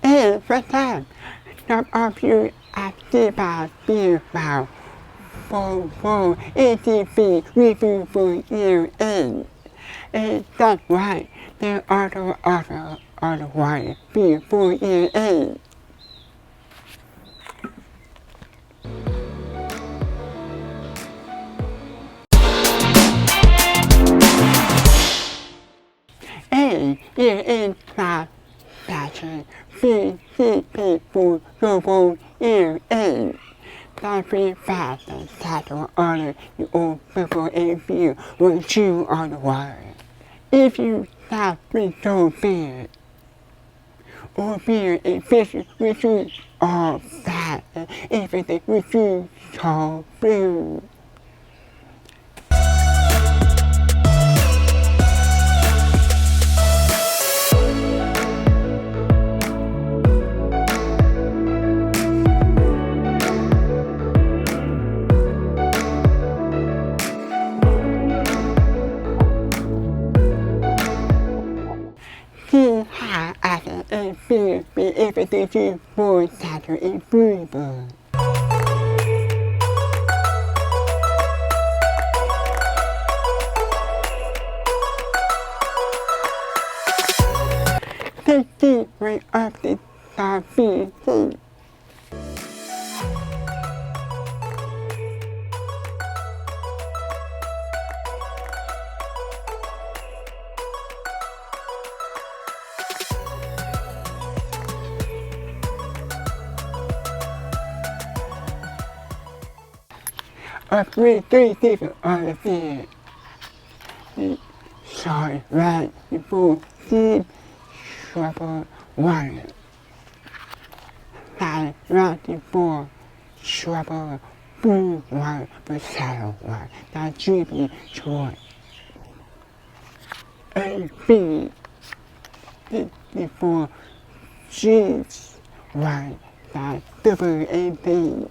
And for that, some of you asked about being about for ATP review for year 8. And that's right, there are other way before year 8. And year 8 class session 3 for GoPro HERO8. That be fast and settle on the old before a view will chew on the wire. If you have been so big, or beer and fish which is all fat and everything which is so blue. And fear be everything you for Saturn and Freebird. The secret of the WC. Three people on the field. Sorry, right before deep trouble water. Right before trouble blue water, but shadow water. That should be short. A B before G's right. That WAB.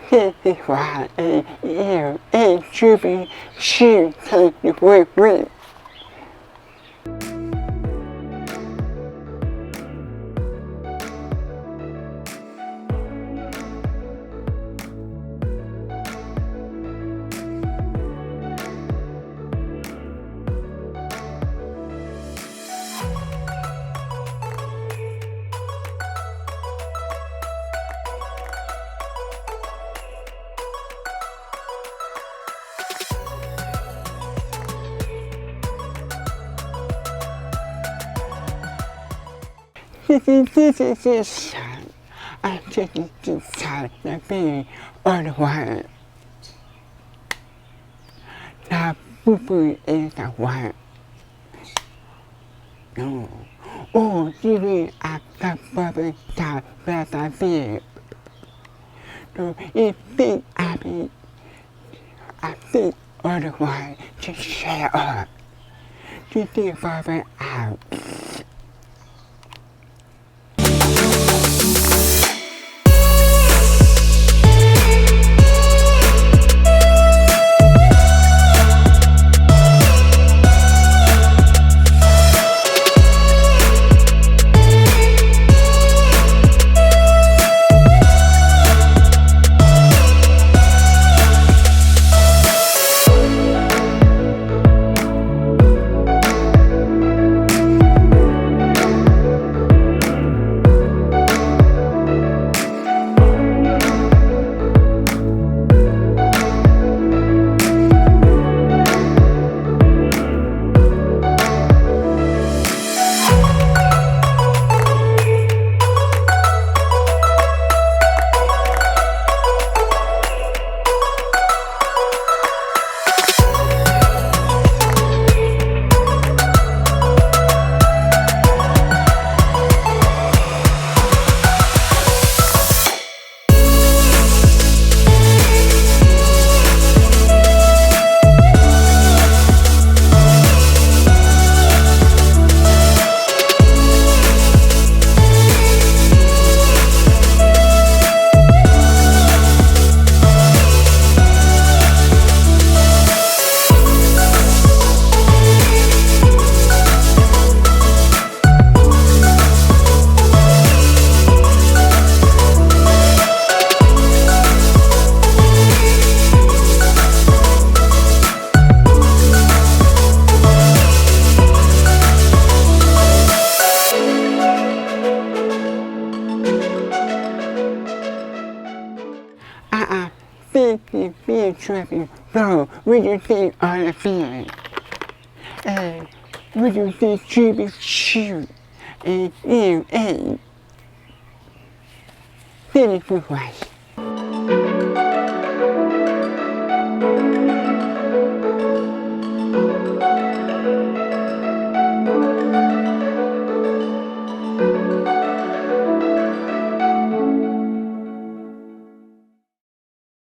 This is why a year and should be take the work with. This is this time. I just decided to be on the wire. Now, boo-boo is the wire. No. Oh, you mean I got bubble down where I feel. No, if big I think on the wire to share up. To think bubble out. be tripping, so would you think on the feeling? And would you think she'd be cute? And finish the question.